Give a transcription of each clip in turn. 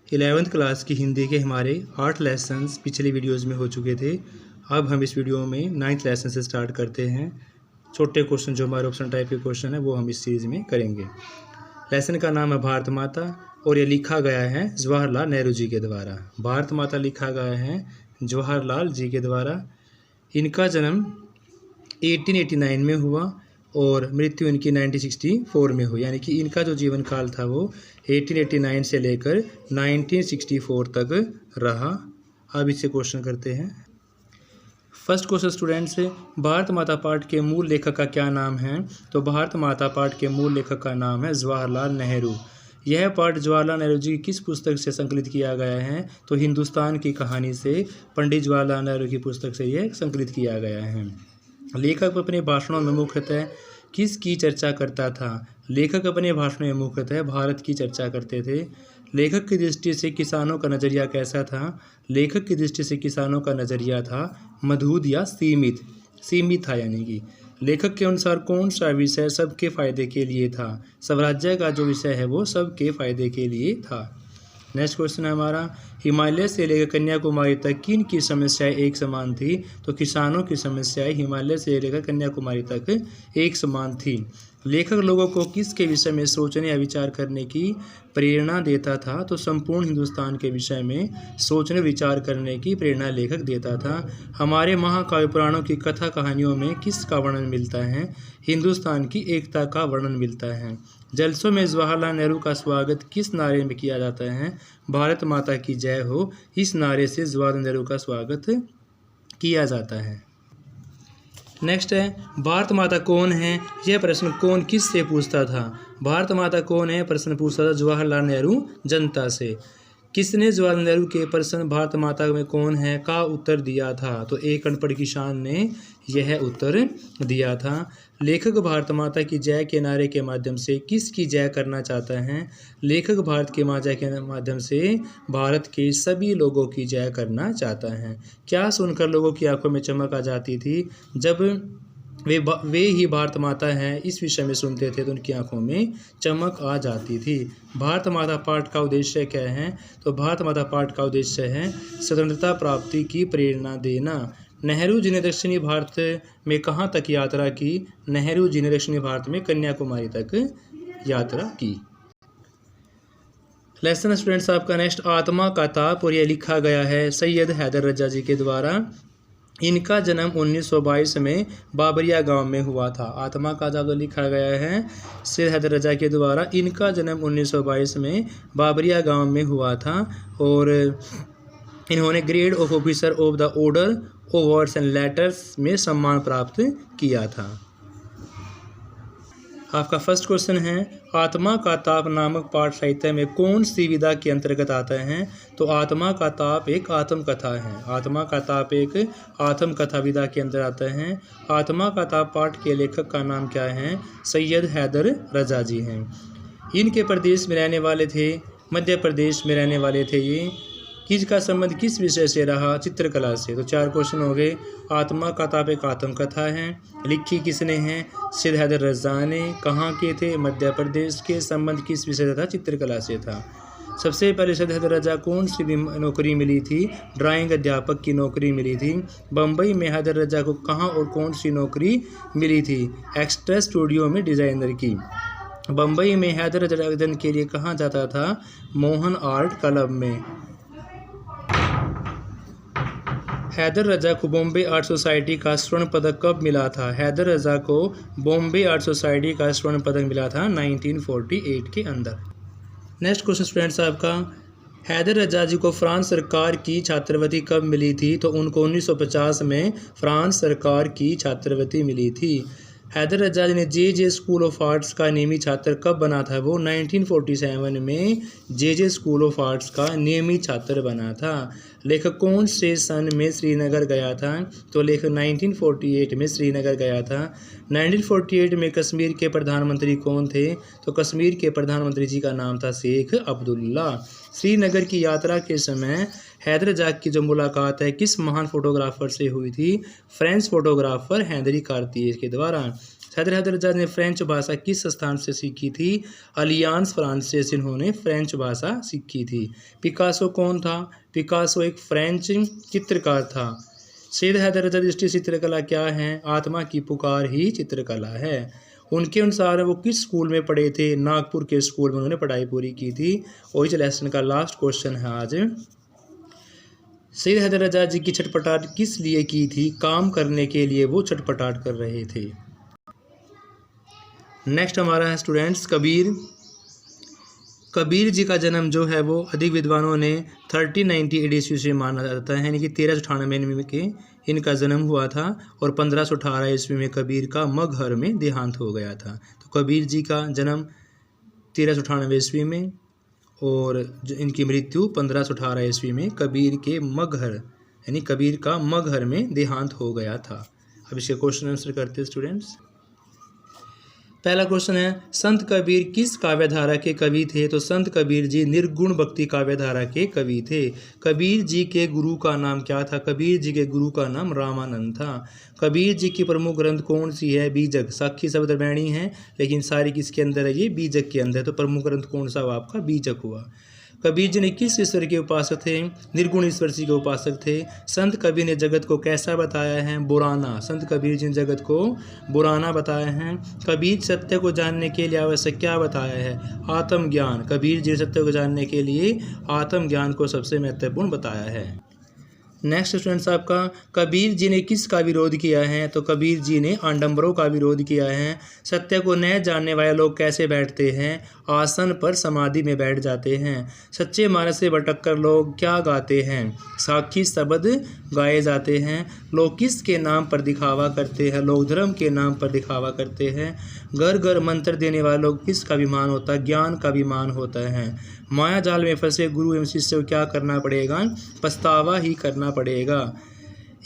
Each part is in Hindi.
11th क्लास की हिंदी के हमारे 8 लेसन्स पिछले वीडियोस में हो चुके थे। अब हम इस वीडियो में 9th लेसन से स्टार्ट करते हैं। छोटे क्वेश्चन जो हमारे ऑप्शन टाइप के क्वेश्चन है वो हम इस सीरीज़ में करेंगे। लेसन का नाम है भारत माता और ये लिखा गया है जवाहरलाल नेहरू जी के द्वारा। भारत माता लिखा गया है जवाहरलाल जी के द्वारा। इनका जन्म 1889 में हुआ और मृत्यु इनकी 1964 में हुई, यानी कि इनका जो जीवन काल था वो 1889 से लेकर 1964 तक रहा। अब इससे क्वेश्चन करते हैं। फर्स्ट क्वेश्चन स्टूडेंट्स, भारत माता पाठ के मूल लेखक का क्या नाम है? तो भारत माता पाठ के मूल लेखक का नाम है जवाहरलाल नेहरू। यह पाठ जवाहरलाल नेहरू जी की किस पुस्तक से संकलित किया गया है? तो हिंदुस्तान की कहानी से पंडित जवाहरलाल नेहरू की पुस्तक से यह संकलित किया गया है। लेखक अपने भाषणों में मुख्यतः किसकी चर्चा करता था? लेखक अपने भाषणों में मुख्यतः भारत की चर्चा करते थे। लेखक की दृष्टि से किसानों का नज़रिया कैसा था? लेखक की दृष्टि से किसानों का नज़रिया था मधुद या सीमित था, यानी कि लेखक के अनुसार कौन सा विषय सबके फायदे के लिए था? स्वराज्य का जो विषय है वो सबके फायदे के लिए था। नेक्स्ट क्वेश्चन है हमारा, हिमालय से लेकर कन्याकुमारी तक किन की समस्याएं एक समान थी? तो किसानों की समस्याएं हिमालय से लेकर कन्याकुमारी तक एक समान थी। लेखक लोगों को किसके विषय में सोचने या विचार करने की प्रेरणा देता था? तो संपूर्ण हिंदुस्तान के विषय में सोचने विचार करने की प्रेरणा लेखक देता था। हमारे महाकाव्य पुराणों की कथा कहानियों में किसका वर्णन मिलता है? हिंदुस्तान की एकता का वर्णन मिलता है। जलसों में जवाहरलाल नेहरू का स्वागत किस नारे में किया जाता है? भारत माता की जय हो, इस नारे से जवाहरलाल नेहरू का स्वागत किया जाता है। नेक्स्ट है, भारत माता कौन है? यह प्रश्न कौन किस से पूछता था? भारत माता कौन है प्रश्न पूछता था जवाहरलाल नेहरू जनता से। किसने जवाहरलाल नेहरू के प्रश्न भारत माता में कौन है का उत्तर दिया था? तो एक अनपढ़ किसान ने यह उत्तर दिया था। लेखक भारत माता की जय के नारे के माध्यम से किसकी जय करना चाहता है? लेखक भारत की माँ जय के माध्यम से भारत के सभी लोगों की जय करना चाहता है। क्या सुनकर लोगों की आंखों में चमक आ जाती थी? जब वे ही भारत माता हैं इस विषय में सुनते थे तो उनकी आंखों में चमक आ जाती थी। भारत माता पाठ का उद्देश्य क्या है? तो भारत माता पाठ का उद्देश्य है स्वतंत्रता प्राप्ति की प्रेरणा देना। नेहरू जी ने दक्षिणी भारत में कहाँ तक यात्रा की? नेहरू जी ने दक्षिणी भारत में कन्याकुमारी तक यात्रा की। लेसन स्टूडेंट्स आपका नेक्स्ट, आत्मा का ताप, और यह लिखा गया है सैयद हैदर रजा जी के द्वारा। इनका जन्म 1922 में बाबरिया गांव में हुआ था। आत्मा का ताप लिखा गया है सैयद हैदर रजा के द्वारा। इनका जन्म 1922 में बाबरिया गांव में हुआ था और इन्होंने grade of officer of the order of words and letters में सम्मान प्राप्त किया था। आपका फर्स्ट क्वेश्चन है, आत्मा का ताप नामक पाठ साहित्य में कौन सी विधा के अंतर्गत आता है? तो आत्मा का ताप एक आत्मकथा है। आत्मा का ताप एक आत्मकथा विधा के अंदर आता है। आत्मा का ताप पाठ के लेखक का नाम क्या है? सैयद हैदर रजा जी हैं। इनके प्रदेश में रहने वाले थे, मध्य प्रदेश में रहने वाले थे ये। किसका संबंध किस विषय से रहा? चित्रकला से। तो 4 क्वेश्चन हो गए। आत्मा का ताप एक आत्मकथा है। लिखी किसने है? सैयद हैदर रजा ने। कहाँ के थे? मध्य प्रदेश के। संबंध किस विषय से था? चित्रकला से था। सबसे पहले सैयद हैदर रजा कौन सी नौकरी मिली थी? ड्राइंग अध्यापक की नौकरी मिली थी। बम्बई में हैदर रजा को कहाँ और कौन सी नौकरी मिली थी? एक्स्ट्रा स्टूडियो में डिज़ाइनर की। बम्बई में हैदर रजा अध्ययन के लिए कहाँ जाता था? मोहन आर्ट क्लब में। हैदर रजा को बॉम्बे आर्ट सोसाइटी का स्वर्ण पदक कब मिला था? हैदर रजा को बॉम्बे आर्ट सोसाइटी का स्वर्ण पदक मिला था 1948 के अंदर। नेक्स्ट क्वेश्चन स्टूडेंट्स आपका, हैदर रजा जी को फ्रांस सरकार की छात्रवृत्ति कब मिली थी? तो उनको 1950 में फ्रांस सरकार की छात्रवृत्ति मिली थी। हैदर रजा जी ने जे स्कूल ऑफ आर्ट्स का नियमित छात्र कब बना था? वो 1947 में जे स्कूल ऑफ आर्ट्स का नियमित छात्र बना था। लेखक कौन से सन में श्रीनगर गया था? तो लेखक 1948 में श्रीनगर गया था। 1948 में कश्मीर के प्रधानमंत्री कौन थे? तो कश्मीर के प्रधानमंत्री जी का नाम था शेख अब्दुल्ला। श्रीनगर की यात्रा के समय हैदर जाग की जो मुलाकात है किस महान फोटोग्राफर से हुई थी? फ्रेंच फोटोग्राफर हेनरी कार्तिये के द्वारा। हैदर जाग ने फ्रेंच भाषा किस स्थान से सीखी थी? अलियांस फ्रांस से इन्होंने फ्रेंच भाषा सीखी थी। पिकासो कौन था? पिकासो एक फ्रेंच चित्रकार था। सैयद हैदर दृष्टि चित्रकला क्या है? आत्मा की पुकार ही चित्रकला है। उनके अनुसार वो किस स्कूल में पढ़े थे? नागपुर के स्कूल में उन्होंने पढ़ाई पूरी की थी। और इस लेसन का लास्ट क्वेश्चन है आज, सैयद हैदर जी की छटपटाहट किस लिए की थी? काम करने के लिए वो छटपटाहट कर रहे थे। नेक्स्ट हमारा है स्टूडेंट्स कबीर। कबीर जी का जन्म जो है वो अधिक विद्वानों ने 1390 ईस्वी से माना जाता है, यानी कि 1398 में के इनका जन्म हुआ था और 1518 ईस्वी में कबीर का मगहर में देहांत हो गया था। तो कबीर जी का जन्म 1398 ईस्वी में और इनकी मृत्यु 1518 ईस्वी में कबीर के मगहर यानी कबीर का मगहर में देहांत हो गया था। अब इसके क्वेश्चन आंसर करते हैं स्टूडेंट्स। पहला क्वेश्चन है संत कबीर किस काव्यधारा के कवि थे? तो संत कबीर जी निर्गुण भक्ति काव्यधारा के कवि थे। कबीर जी के गुरु का नाम क्या था? कबीर जी के गुरु का नाम रामानंद था। कबीर जी की प्रमुख ग्रंथ कौन सी है? बीजक। साखी शब्द बैणी है लेकिन सारी किसके अंदर है? ये बीजक के अंदर। तो प्रमुख ग्रंथ कौन सा हुआ आपका? बीजक हुआ। कबीर जी ने किस ईश्वर के उपासक थे? निर्गुण ईश्वर जी के उपासक थे। संत कबीर ने जगत को कैसा बताया है? बुराना। संत कबीर जी ने जगत को बुराना बताया है। कबीर सत्य को जानने के लिए आवश्यक क्या बताया है? आत्मज्ञान। कबीर जी सत्य को जानने के लिए आत्मज्ञान को सबसे महत्वपूर्ण बताया है। नेक्स्ट स्टूडेंट्स आपका कबीर जी ने किसका विरोध किया है? तो कबीर जी ने आडंबरों का विरोध किया है। सत्य को न जानने वाले लोग कैसे बैठते हैं? आसन पर समाधि में बैठ जाते हैं। सच्चे मार्ग से भटक कर लोग क्या गाते हैं? साखी शब्द गाए जाते हैं। लोग किसके नाम पर दिखावा करते हैं? लोग धर्म के नाम पर दिखावा करते हैं। घर घर मंत्र देने वाले लोग किसका अभिमान होता है? ज्ञान का अभिमान होता है। माया जाल में फंसे गुरु एवं शिष्य को क्या करना पड़ेगा? पछतावा ही करना पड़ेगा।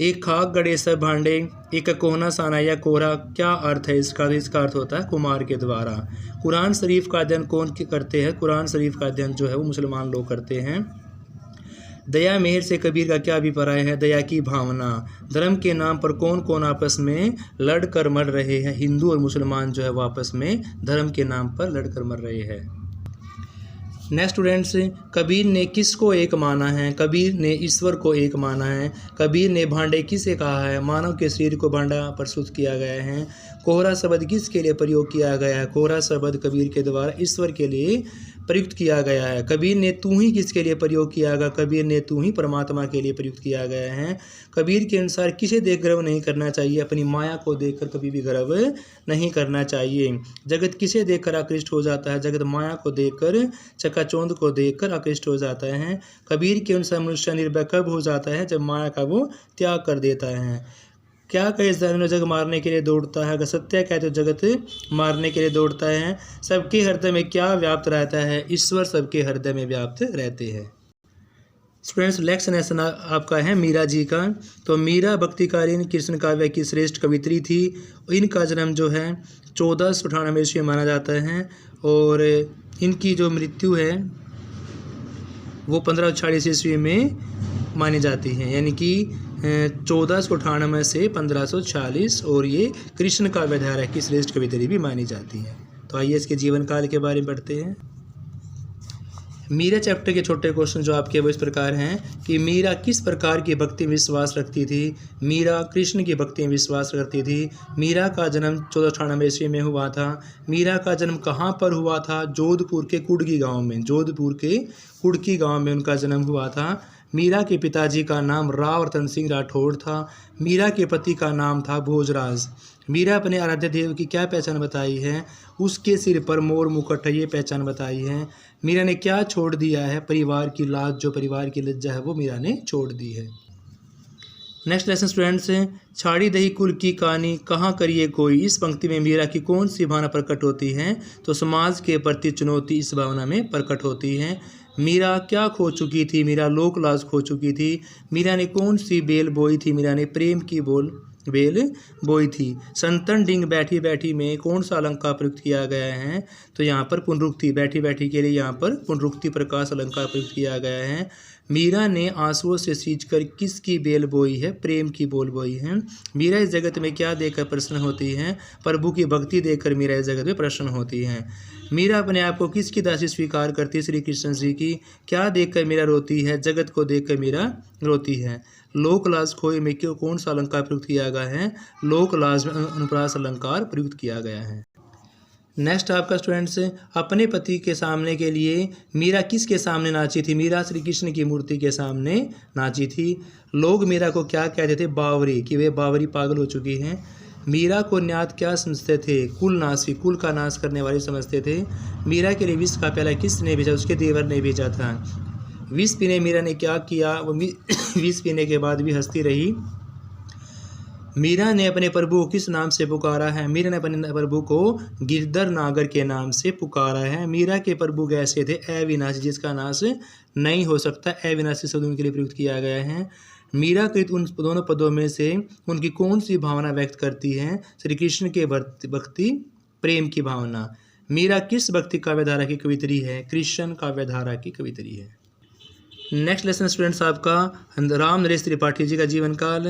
एक खाक गड़े सब भांडे, एक कोहना साना या कोहरा, क्या अर्थ है इसका? इसका अर्थ होता है कुमार के द्वारा। कुरान शरीफ का अध्ययन कौन करते हैं? कुरान शरीफ का अध्ययन जो है वो मुसलमान लोग करते हैं। दया मेहर से कबीर का क्या अभिप्राय है? दया की भावना। धर्म के नाम पर कौन कौन आपस में लड़ कर मर रहे हैं? हिंदू और मुसलमान जो है वो आपस में धर्म के नाम पर लड़ कर मर रहे हैं। नेक्स्ट स्टूडेंट्स कबीर ने किसको एक माना है? कबीर ने ईश्वर को एक माना है। कबीर ने भांडे किसे कहा है? मानव के शरीर को भांडा प्रस्तुत किया गया है। कोहरा शब्द किसके लिए प्रयोग किया गया है? कोहरा शब्द कबीर के द्वारा ईश्वर के लिए प्रयुक्त किया गया है। कबीर ने तू ही किसके लिए प्रयोग किया गया? कबीर ने तू ही परमात्मा के लिए प्रयुक्त किया गया है। कबीर के अनुसार किसे देख गर्व नहीं करना चाहिए? अपनी माया को देखकर कभी भी गर्व नहीं करना चाहिए। जगत किसे देखकर आकृष्ट हो जाता है? जगत माया को देखकर, चकाचौंध को देखकर आकृष्ट हो जाता है। कबीर के अनुसार मनुष्य निर्भय कब हो जाता है? जब माया का वो त्याग कर देता है। क्या कहे जन्म जग मारने के लिए दौड़ता है? अगर सत्य कहे तो जगत मारने के लिए दौड़ता है। सबके हृदय में क्या व्याप्त रहता है? ईश्वर सबके हृदय में व्याप्त रहते हैं। स्टूडेंट्स लेक्शन आपका है मीरा जी का। तो मीरा भक्तिकालीन कृष्ण काव्य की श्रेष्ठ कवित्री थी। इनका जन्म जो है 1498 ईस्वी माना जाता है और इनकी जो मृत्यु है वो 1546 ईस्वी में मानी जाती है, यानी कि 1498 से 1546, और ये कृष्ण काव्यधारा की श्रेष्ठ कवित्री भी मानी जाती है। तो आइए इसके जीवन काल के बारे में पढ़ते हैं। मीरा चैप्टर के छोटे क्वेश्चन जो आपके वो इस प्रकार हैं कि मीरा किस प्रकार की भक्ति में विश्वास रखती थी? मीरा कृष्ण की भक्ति में विश्वास रखती थी। मीरा का जन्म 1498 ईस्वी में हुआ था। मीरा का जन्म कहाँ पर हुआ था? जोधपुर के कुड़की गांव में। जोधपुर के कुड़की गांव में उनका जन्म हुआ था। मीरा के पिताजी का नाम राव रतन सिंह राठौड़ था। मीरा के पति का नाम था भोजराज। मीरा अपने आराध्य देव की क्या पहचान बताई है? उसके सिर पर मोर मुकुट है, ये पहचान बताई है। मीरा ने क्या छोड़ दिया है? परिवार की लाज, जो परिवार की लज्जा है वो मीरा ने छोड़ दी है। नेक्स्ट लेसन स्टूडेंट्स, छाड़ी दही कुल की कहानी कहाँ करिए कोई। इस पंक्ति में मीरा की कौन सी भावना प्रकट होती है? तो समाज के प्रति चुनौती इस भावना में प्रकट होती है। मीरा क्या खो चुकी थी? मीरा लोक लाज खो चुकी थी। मीरा ने कौन सी बेल बोई थी? मीरा ने प्रेम की बेल बोई थी। संतन डिंग बैठी बैठी में कौन सा अलंकार प्रयुक्त किया गया है? तो यहाँ पर पुनरुक्ति, बैठी बैठी के लिए यहाँ पर पुनरुक्ति प्रकाश अलंकार प्रयुक्त किया गया है। मीरा ने आंसुओं से सींचकर किसकी बेल बोई है? प्रेम की बोल बोई है। मीरा इस जगत में क्या देखकर प्रसन्न होती है? प्रभु की भक्ति देखकर मीरा इस जगत में प्रसन्न होती है। मीरा अपने आप को किसकी दासी स्वीकार करती है? श्री कृष्ण जी की। क्या देखकर मीरा रोती है? जगत को देखकर मीरा रोती है। लोक लाज खोए में क्यों कौन सा अलंकार प्रयुक्त किया गया है? लोक लाज में अनुप्रास अलंकार प्रयुक्त किया गया है। नेक्स्ट आपका स्टूडेंट्स, अपने पति के सामने के लिए मीरा किसके सामने नाची थी? मीरा श्री कृष्ण की मूर्ति के सामने नाची थी। लोग मीरा को क्या कहते थे? बावरी, कि वे बावरी पागल हो चुकी हैं। मीरा को न्यात क्या समझते थे? कुल नाशी, कुल का नाश करने वाले समझते थे। मीरा के लिए विष का प्याला किसने भेजा? उसके देवर ने भेजा था। विष पीने मीरा ने क्या किया? वो विष पीने के बाद भी हंसती रही। मीरा ने अपने प्रभु को किस नाम से पुकारा है? मीरा ने अपने प्रभु को गिरधर नागर के नाम से पुकारा है। मीरा के प्रभु कैसे थे? अविनाशी, जिसका नाश नहीं हो सकता। अविनाशी शब्द उनके लिए प्रयुक्त किया गया है। मीरा कृत उन दोनों पदों में से उनकी कौन सी भावना व्यक्त करती है? श्री कृष्ण के भक्ति प्रेम की भावना। मीरा किस भक्ति काव्यधारा की कवित्री है? कृष्ण काव्यधारा की कवित्री है। नेक्स्ट लेसन स्टूडेंट्स आपका राम नरेश त्रिपाठी जी का जीवन काल।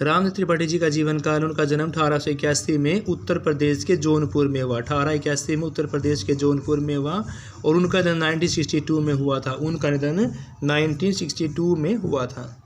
राम नरेश त्रिपाठी जी का जीवन काल, उनका जन्म 1881 में उत्तर प्रदेश के जौनपुर में हुआ। 1881 में उत्तर प्रदेश के जौनपुर में हुआ और उनका निधन 1962 में हुआ था। उनका निधन 1962 में हुआ था।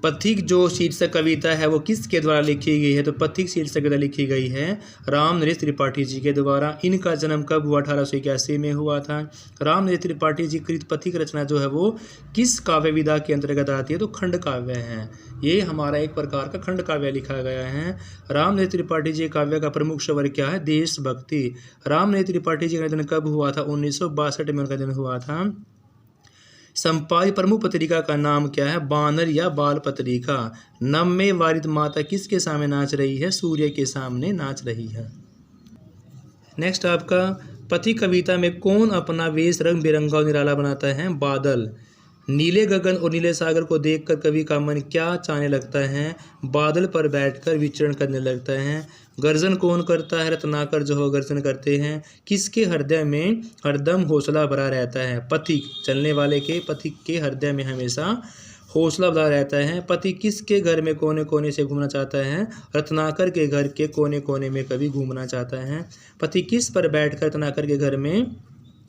पथिक जो शीर्षक कविता है वो किसके द्वारा लिखी गई है? तो पथिक शीर्षक कविता लिखी गई है राम नरेश त्रिपाठी जी के द्वारा। इनका जन्म कब हुआ? 1881 में हुआ था। राम नरेश त्रिपाठी जी कृत पथिक रचना जो है वो किस काव्य विधा के अंतर्गत आती है? तो खंड काव्य है। ये हमारा एक प्रकार का खंड काव्य लिखा गया है। राम नरेश त्रिपाठी जी काव्य का प्रमुख स्वर क्या है? देशभक्ति। राम नरेश त्रिपाठी जी का जन्म कब हुआ था? 1962 में उनका जन्म हुआ था। संपादित प्रमुख पत्रिका का नाम क्या है? बानर या बाल पत्रिका। नम में वारिद माता किसके सामने नाच रही है? सूर्य के सामने नाच रही है। नेक्स्ट आपका पथिक कविता में कौन अपना वेश रंग बिरंगा और निराला बनाता है? बादल। नीले गगन और नीले सागर को देखकर कवि का मन क्या चाहने लगता है? बादल पर बैठकर विचरण करने लगता है। गर्जन कौन करता है? रत्नाकर जो हो गर्जन करते हैं। किसके हृदय में हरदम हौसला भरा रहता है? पथिक, चलने वाले के पथिक के हृदय में हमेशा हौसला भरा रहता है। पथिक किसके घर में कोने कोने से घूमना चाहता है? रत्नाकर के घर के कोने कोने में कवि घूमना चाहता है। पथिक किस पर बैठकर रत्नाकर के घर में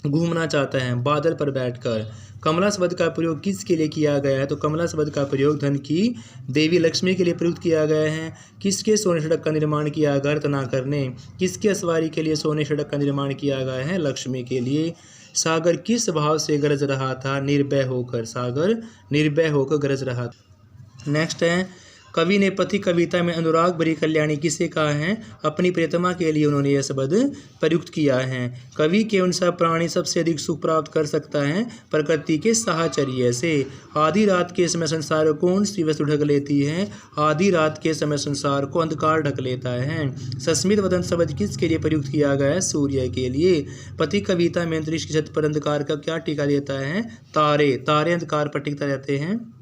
घूमना चाहता है? बादल पर बैठकर। कमला शब्द का प्रयोग किसके लिए किया गया है? तो कमला शब्द का प्रयोग धन की देवी लक्ष्मी के लिए प्रयुक्त किया गया है। किसके सोने सड़क का निर्माण किया गया? रत्नाकर ने। किसके सवारी के लिए सोने सड़क का निर्माण किया गया है? लक्ष्मी के लिए। सागर किस भाव से गरज रहा था? निर्भय होकर। सागर निर्भय होकर गरज रहा था। नेक्स्ट है कवि ने पथिक कविता में अनुराग भरी कल्याणी किसे कहा है? अपनी प्रियतमा के लिए उन्होंने यह शब्द प्रयुक्त किया है। कवि के अनुसार प्राणी सबसे अधिक सुख प्राप्त कर सकता है प्रकृति के साहचर्य से। आधी रात के समय संसार को कौन सी वस्तु ढक लेती है? आधी रात के समय संसार को अंधकार ढक लेता है। सस्मित वदन शब्द किसके लिए प्रयुक्त किया गया है? सूर्य के लिए। पथिक कविता में अंतरिक्ष की छत पर अंधकार का क्या टीका देता है? तारे। तारे अंधकार पर टिकते रहते हैं।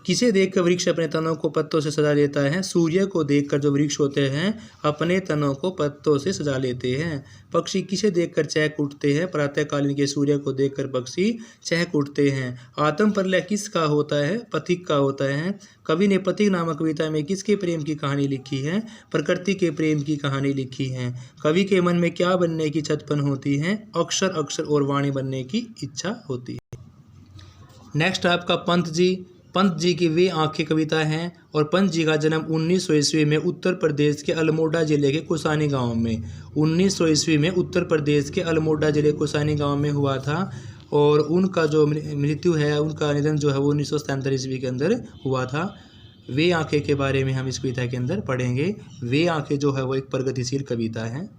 किसे देखकर वृक्ष अपने तनों को पत्तों से सजा लेता है? सूर्य को देखकर जो वृक्ष होते हैं अपने तनों को पत्तों से सजा लेते हैं। पक्षी किसे देखकर चहक उठते हैं? प्रातःकालीन के सूर्य को देखकर पक्षी चहक उठते हैं। आत्म प्रलय किसका होता है? पथिक का होता है। कवि ने पथिक नामक कविता में किसके प्रेम की कहानी लिखी है? प्रकृति के प्रेम की कहानी लिखी है। कवि के मन में क्या बनने की छटपन होती है? अक्षर, अक्षर और वाणी बनने की इच्छा होती है। नेक्स्ट आपका पंत जी। पंत जी की वे आंखें कविता है और पंत जी का जन्म 1900 ईस्वी में उत्तर प्रदेश के अल्मोड़ा जिले के कुसानी गांव में 1900 ईस्वी में उत्तर प्रदेश के अल्मोड़ा जिले कुसानी गांव में हुआ था। और उनका जो मृत्यु है, उनका निधन जो है वो 1977 ईस्वी के अंदर हुआ था। वे आंखें के बारे में हम इस कविता के अंदर पढ़ेंगे। वे आंखें जो है वो एक प्रगतिशील कविता है।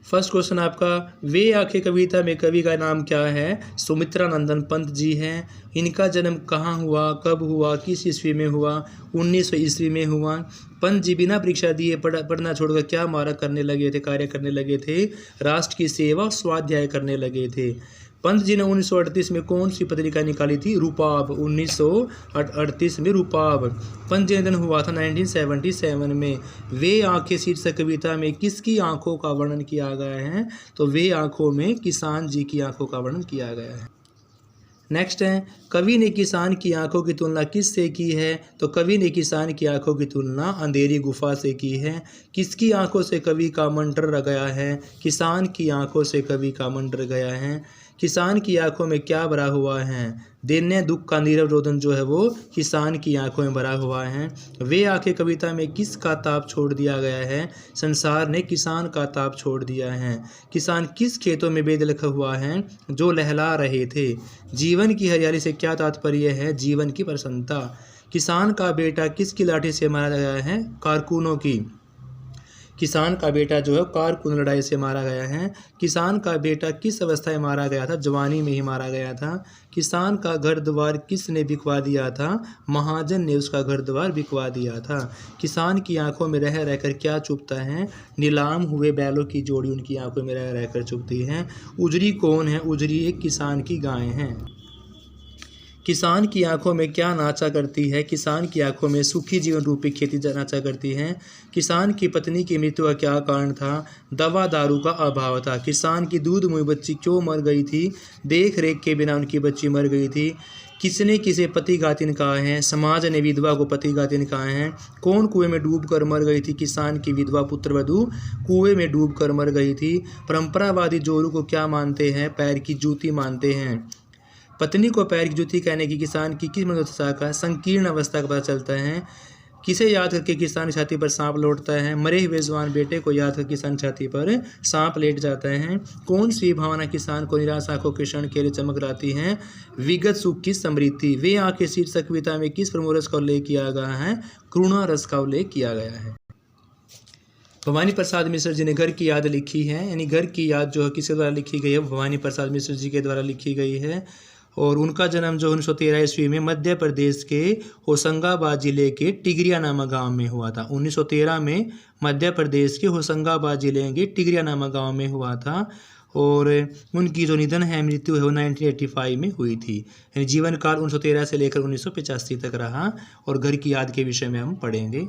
फर्स्ट क्वेश्चन आपका, वे आंखें कविता में कवि का नाम क्या है? सुमित्रा नंदन पंत जी हैं। इनका जन्म कहाँ हुआ, कब हुआ, किस ईस्वी में हुआ? 1900 ईस्वी में हुआ। पंत जी बिना परीक्षा दिए पढ़ना छोड़कर क्या कार्य करने लगे थे? राष्ट्र की सेवा, स्वाध्याय करने लगे थे। पंत जी ने 1938 में कौन सी पत्रिका निकाली थी? रूपाब। 1938 में रूपाब। पंत जी का जन्म हुआ था 1977 में। वे आंखें शीर्षक कविता में किसकी आंखों का वर्णन किया गया है? तो वे आंखों में किसान जी की आंखों का वर्णन किया गया है। नेक्स्ट है, कवि ने किसान की आंखों की तुलना किस से की है? तो कवि ने किसान की आंखों की तुलना अंधेरी गुफा से की है। किसकी आंखों से कवि का मन डर गया है? किसान की आंखों से कवि का मन डर गया है। किसान की आंखों में क्या भरा हुआ है? दैन्य दुख का नीरव रोदन जो है वो किसान की आंखों में भरा हुआ है। वे आंखें कविता में किसका ताप छोड़ दिया गया है? संसार ने किसान का ताप छोड़ दिया है। किसान किस खेतों में बेद लिखा हुआ है? जो लहला रहे थे। जीवन की हरियाली से क्या तात्पर्य है? जीवन की प्रसन्नता। किसान का बेटा किसकी लाठी से मारा गया है? कारकुनों की। किसान का बेटा जो है कारकुन लड़ाई से मारा गया है। किसान का बेटा किस अवस्था में मारा गया था? जवानी में ही मारा गया था। किसान का घर द्वार किसने बिकवा दिया था? महाजन ने उसका घर द्वार बिकवा दिया था। किसान की आंखों में रह रहकर क्या चुभता है? नीलाम हुए बैलों की जोड़ी उनकी आंखों में रह रहकर चुभती है। उजरी कौन है? उजरी एक किसान की गाय है। किसान की आंखों में क्या नाचा करती है? किसान की आंखों में सुखी जीवन रूपी खेती नाचा करती है। किसान की पत्नी की मृत्यु का क्या कारण था? दवा दारू का अभाव था। किसान की दूध मुँह बच्ची क्यों मर गई थी? देख रेख के बिना उनकी बच्ची मर गई थी। किसने किसे पतिघातिन कहा है? समाज ने विधवा को पतिघातिन कहा है। कौन कुएं में डूबकर मर गई थी? किसान की विधवा पुत्रवधू कुएं में डूबकर मर गई थी। परंपरावादी जोरू को क्या मानते हैं? पैर की जूती मानते हैं। पत्नी को पैर की जूती कहने की किसान की किस मनोदशा का संकीर्ण अवस्था का पता चलता है? किसे याद करके किसान छाती पर सांप लौटता है? मरे हुए जवान बेटे को याद कर किसान छाती पर सांप लेट जाता है। कौन सी भावना किसान को निराश आंखों के क्षण के लिए चमकराती है? विगत सुख की समृद्धि। वे आंखें शीर्षक कविता में किस प्रमुख रस का उल्लेख किया गया है? करुणा रस का उल्लेख किया गया है। भवानी प्रसाद मिश्र जी ने घर की याद लिखी है, यानी घर की याद जो है किसके द्वारा लिखी गई है? भवानी प्रसाद मिश्र जी के द्वारा लिखी गई है। और उनका जन्म जो 1913 ईस्वी में मध्य प्रदेश के होशंगाबाद जिले के टिगरिया नामक गांव में हुआ था। 1913 में मध्य प्रदेश के होशंगाबाद जिले के टिगरिया नामक गांव में हुआ था। और उनकी जो निधन है, मृत्यु है, वो 1985 में हुई थी। यानी जीवन काल 1913 से लेकर 1985 तक रहा। और घर की याद के विषय में हम पढ़ेंगे।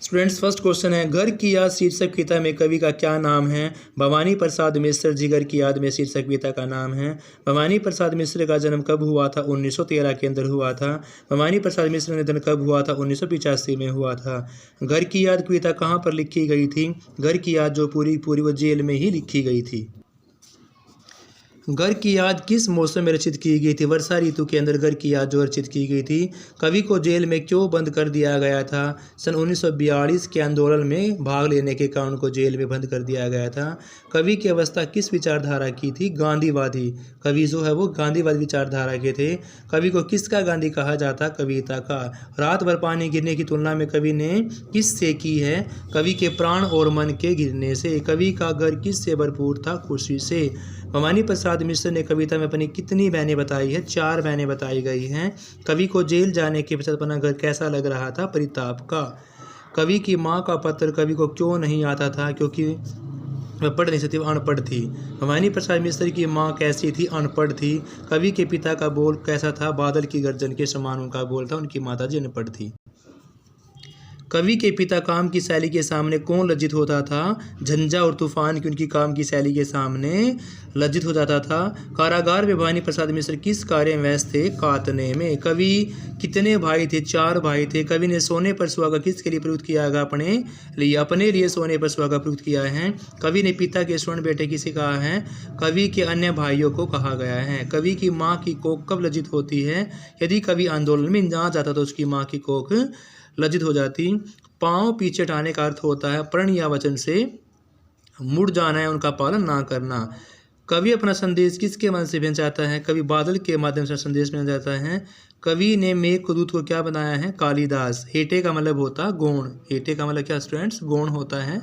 स्टूडेंट्स, फर्स्ट क्वेश्चन है, घर की याद शीर्षक कविता में कवि का क्या नाम है? भवानी प्रसाद मिश्र जी घर की याद में शीर्षक कविता का नाम है। भवानी प्रसाद मिश्र का जन्म कब हुआ था? 1913 के अंदर हुआ था। भवानी प्रसाद मिश्र का निधन कब हुआ था? 1985 में हुआ था। घर की याद कविता कहाँ पर लिखी गई थी? घर की याद जो पूरी वो जेल में ही लिखी गई थी। घर की याद किस मौसम में रचित की गई थी? वर्षा ऋतु के अंदर घर की याद जो रचित की गई थी। कवि को जेल में क्यों बंद कर दिया गया था? सन 1942 के आंदोलन में भाग लेने के कारण उनको जेल में बंद कर दिया गया था। कवि की अवस्था किस विचारधारा की थी? गांधीवादी। कवि जो है वो गांधीवादी विचारधारा के थे। कवि को किसका गांधी कहा जाता? कविता का। रात भर पानी गिरने की तुलना में कवि ने किस से की है? कवि के प्राण और मन के गिरने से। कवि का घर किस से भरपूर था? खुशी से। भवानी प्रसाद मिश्र ने कविता में अपनी कितनी बहनें बताई है? 4 बहनें बताई गई हैं। कवि को जेल जाने के पश्चात अपना घर कैसा लग रहा था? परिताप का। कवि की माँ का पत्र कवि को क्यों नहीं आता था? क्योंकि वह पढ़ नहीं सकती, अनपढ़ थी। भवानी प्रसाद मिश्र की माँ कैसी थी? अनपढ़ थी। कवि के पिता का बोल कैसा था? बादल की गर्जन के समान उनका बोल था। उनकी माता जी अनपढ़ थी। कवि के पिता काम की शैली के सामने कौन लज्जित होता था? झंझा और तूफान की उनकी काम की शैली के सामने लज्जित हो जाता था। कारागार में भवानी प्रसाद मिश्र किस कार्य में व्यस्त थे? कातने में। कवि कितने भाई थे? 4 भाई थे। कवि ने सोने पर सुहागा किसके लिए प्रयुक्त किया गया? अपने लिए सोने पर सुहागा प्रयुक्त किया है। कवि ने पिता के स्वर्ण बेटे किसे कहा है? कवि के अन्य भाइयों को कहा गया है। कवि की माँ की कोख कब लज्जित होती है? यदि कवि आंदोलन में ना जाता तो उसकी माँ की कोख लज्जित हो जाती। पाँव पीछे हटाने का अर्थ होता है प्रण या वचन से मुड़ जाना है, उनका पालन ना करना। कवि अपना संदेश किसके मन से भेजना चाहता है? कवि बादल के माध्यम से संदेश भेजना चाहता है। कवि ने मेघ को दूत को क्या बनाया है? कालिदास। हेटे का मतलब होता गौण। हेटे का मतलब क्या स्टूडेंट्स? गौण होता है।